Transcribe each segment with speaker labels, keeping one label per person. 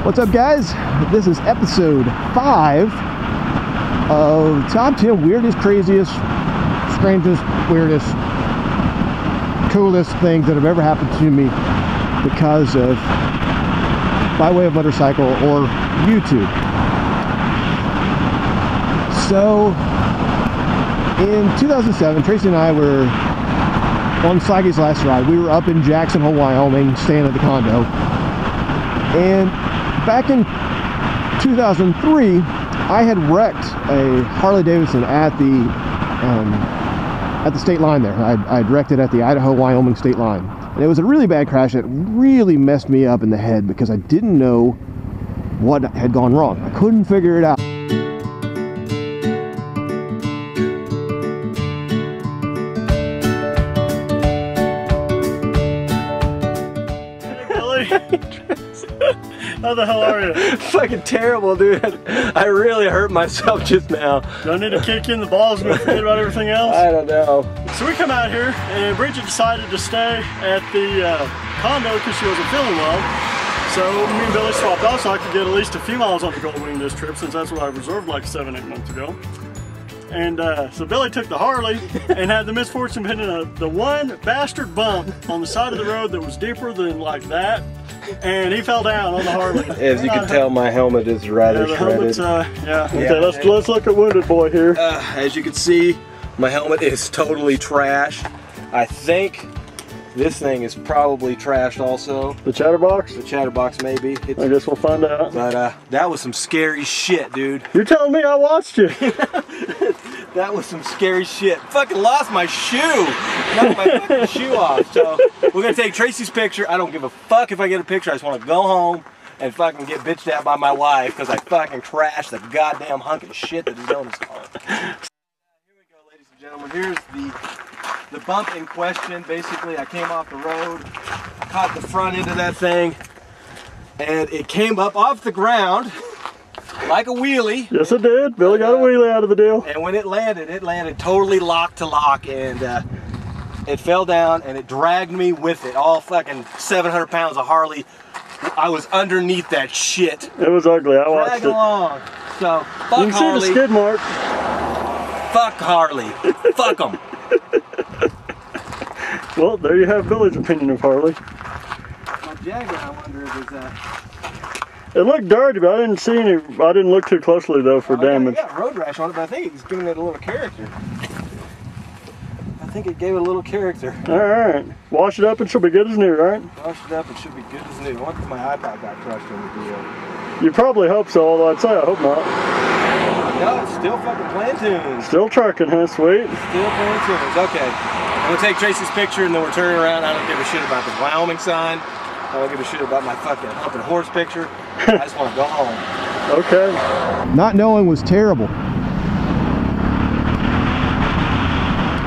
Speaker 1: What's up, guys? This is episode 5 of Top 10 Weirdest, Craziest, Strangest, Weirdest, Coolest things that have ever happened to me because of, by way of motorcycle or YouTube. So, in 2007, Tracy and I were on Signage last ride. We were up in Jackson Hole, Wyoming, staying at the condo. And back in 2003, I had wrecked a Harley Davidson at the state line there. I'd wrecked it at the Idaho-Wyoming state line. And it was a really bad crash that really messed me up in the head because I didn't know what had gone wrong. I couldn't figure it out.
Speaker 2: How the hell are you?
Speaker 3: Fucking terrible, dude. I really hurt myself just now.
Speaker 2: Do I need to kick you in the balls and forget about everything else?
Speaker 3: I don't know.
Speaker 2: So we come out here and Bridget decided to stay at the condo because she wasn't feeling well. So me and Billy swapped off so I could get at least a few miles on the Gold Wing this trip, since that's what I reserved like 7-8 months ago. And so Billy took the Harley and had the misfortune of hitting the one bastard bump on the side of the road that was deeper than like that. And he fell down on the Harley.
Speaker 3: As you can tell, my helmet is rather shredded.
Speaker 2: Okay, let's look at Wounded Boy here.
Speaker 3: As you can see, my helmet is totally trashed. I think this thing is probably trashed also.
Speaker 2: The chatterbox?
Speaker 3: The chatterbox, maybe.
Speaker 2: I guess we'll find out.
Speaker 3: But that was some scary shit, dude.
Speaker 2: You're telling me I watched you?
Speaker 3: That was some scary shit. Fucking lost my shoe. Knocked my fucking shoe off. So we're gonna take Tracy's picture. I don't give a fuck if I get a picture. I just want to go home and fucking get bitched at by my wife because I fucking crashed the goddamn hunk of shit that is known as car. Here we go, ladies and gentlemen. Here's the bump in question. Basically, I came off the road, caught the front end of that thing, and it came up off the ground like a wheelie.
Speaker 2: Yes, it did. Billy got a wheelie out of the deal.
Speaker 3: And when it landed totally lock to lock, and it fell down and it dragged me with it. All fucking 700 pounds of Harley. I was underneath that shit.
Speaker 2: It was ugly. I watched it.
Speaker 3: Along. So, fuck
Speaker 2: you can
Speaker 3: Harley.
Speaker 2: see the skid mark.
Speaker 3: Fuck Harley. Fuck them.
Speaker 2: Well, there you have Billy's opinion of Harley.
Speaker 3: My Jaguar, I wonder if it's
Speaker 2: it looked dirty, but I didn't see any. I didn't look too closely though for damage.
Speaker 3: Yeah, road rash on it, but I think it's giving it a little character. I think it gave it a little character.
Speaker 2: Alright. Wash it up and she'll be good as new, right?
Speaker 3: Wash it up and should be good as new. I wonder if my iPod got crushed on the deal.
Speaker 2: You probably hope so, although I'd say I hope not.
Speaker 3: No, it's still fucking playing tunes.
Speaker 2: Still trucking, huh? Sweet.
Speaker 3: Still playing tunes. Okay. We'll take Tracy's picture and then we're turning around. I don't give a shit about the Wyoming sign. I don't give a shit about my fucking humping horse picture. I just want to go home.
Speaker 2: Okay.
Speaker 1: Not knowing was terrible.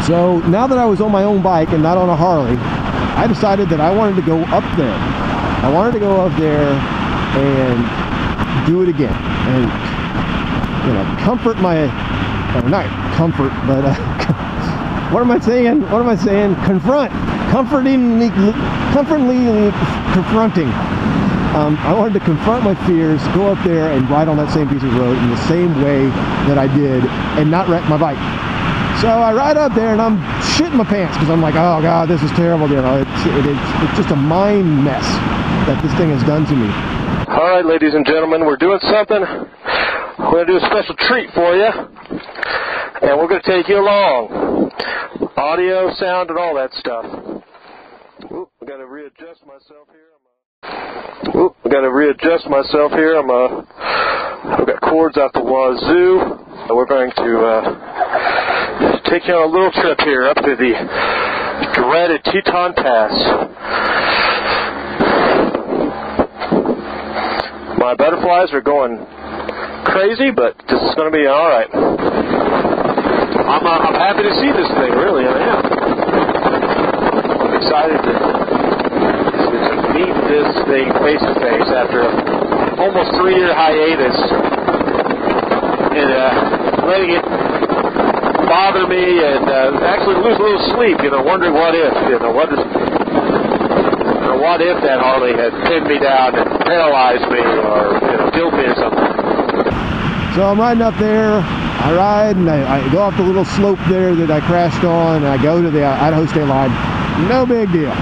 Speaker 1: So now that I was on my own bike and not on a Harley, I decided that I wanted to go up there. I wanted to go up there and do it again. And, you know, comfort my, or not comfort, but what am I saying? What am I saying? Comfortingly confronting. I wanted to confront my fears, go up there and ride on that same piece of road in the same way that I did and not wreck my bike. So I ride up there and I'm shitting my pants because I'm like, oh God, this is terrible. You know, it's just a mind mess that this thing has done to me.
Speaker 4: All right, ladies and gentlemen, we're doing something. We're going to do a special treat for you, and we're going to take you along. Audio, sound, and all that stuff. Oop, I got to readjust myself here. I've got cords out the wazoo. We're going to take you on a little trip here up to the dreaded Teton Pass. My butterflies are going crazy, but this is going to be all right. I'm happy to see this thing, really, I am. I'm excited to meet this thing face to face after an almost 3-year hiatus and letting it bother me and actually lose a little sleep, you know, wondering what if, you know, what if that Harley had pinned me down and paralyzed me or killed me or something?
Speaker 1: So I'm riding up there. I ride and I go off the little slope there that I crashed on, and I go to the Idaho state line. No big deal.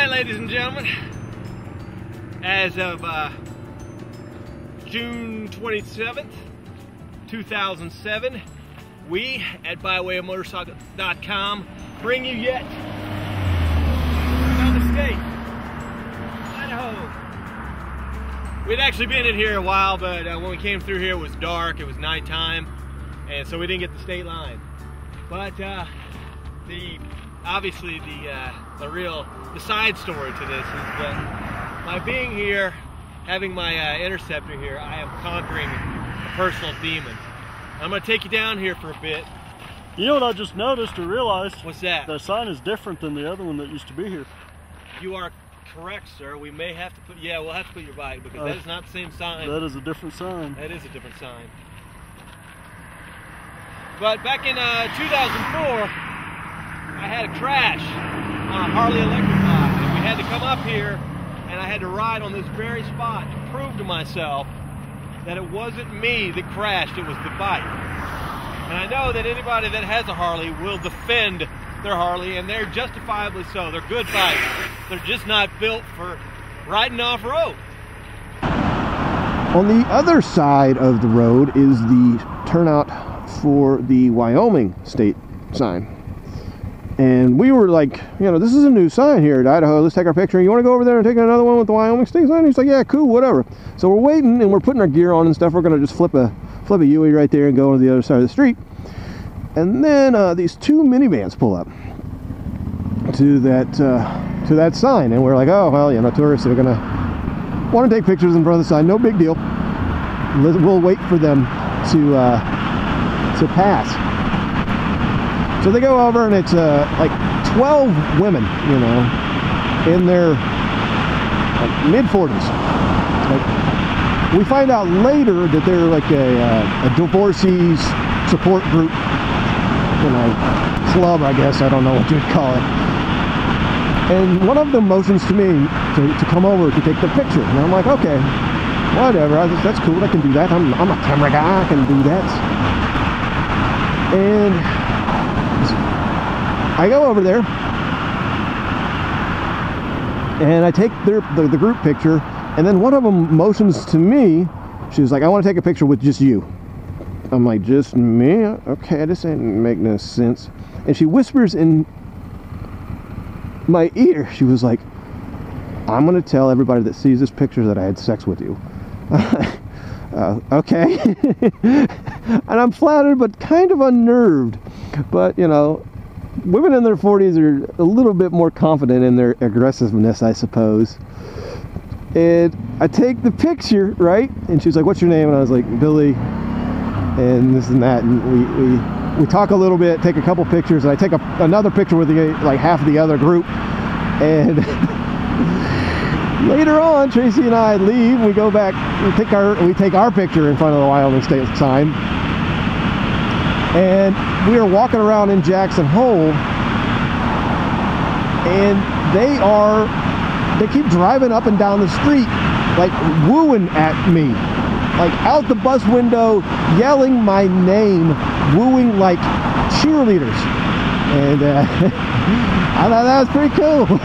Speaker 3: Ladies and gentlemen, as of June 27th, 2007, we at BWOM bring you yet another state, Idaho. We'd actually been in here a while, but when we came through here it was dark, it was nighttime, and so we didn't get the state line. But obviously the side story to this is that by being here, having my interceptor here, I am conquering a personal demon. I'm going to take you down here for a bit.
Speaker 2: You know what I just noticed or realized?
Speaker 3: What's that?
Speaker 2: The sign is different than the other one that used to be here.
Speaker 3: You are correct, sir. We may have to put, we'll have to put your bike because that is not the same sign.
Speaker 2: That is a different sign.
Speaker 3: That is a different sign. But back in 2004, I had a crash on a Harley electric bike, and we had to come up here and I had to ride on this very spot to prove to myself that it wasn't me that crashed, it was the bike. And I know that anybody that has a Harley will defend their Harley, and they're justifiably so. They're good bikes. They're just not built for riding off-road.
Speaker 1: On the other side of the road is the turnout for the Wyoming state sign. And we were like, this is a new sign here at Idaho. Let's take our picture. You want to go over there and take another one with the Wyoming state sign? He's like, yeah, cool, whatever. So we're waiting and we're putting our gear on and stuff. We're going to just flip a U-ey right there and go to the other side of the street. And then these two minivans pull up to that sign, and we're like, oh well, tourists are going to want to take pictures in front of the sign. No big deal. We'll wait for them to pass. So they go over, and it's like 12 women, in their mid-40s. We find out later that they're like a divorcees support group, club, I guess. I don't know what you'd call it. And one of them motions to me to come over to take the picture. And I'm like, okay, whatever. That's cool. I can do that. I'm a camera guy. I can do that. And I go over there and I take the group picture, and then one of them motions to me. She was like, I want to take a picture with just you. I'm like, just me? Okay, this ain't make no sense. And she whispers in my ear, she was like, I'm going to tell everybody that sees this picture that I had sex with you. Okay. And I'm flattered but kind of unnerved. But, women in their 40s are a little bit more confident in their aggressiveness, I suppose. And I take the picture, right? And she's like, what's your name? And I was like, Billy, and this and that. And we talk a little bit, take a couple pictures, and I take another picture with like half of the other group. And later on, Tracy and I leave. We go back. We take our picture in front of the Wyoming state sign. And we are walking around in Jackson Hole, and they keep driving up and down the street, like wooing at me, like out the bus window, yelling my name, wooing like cheerleaders. And I thought that was pretty cool.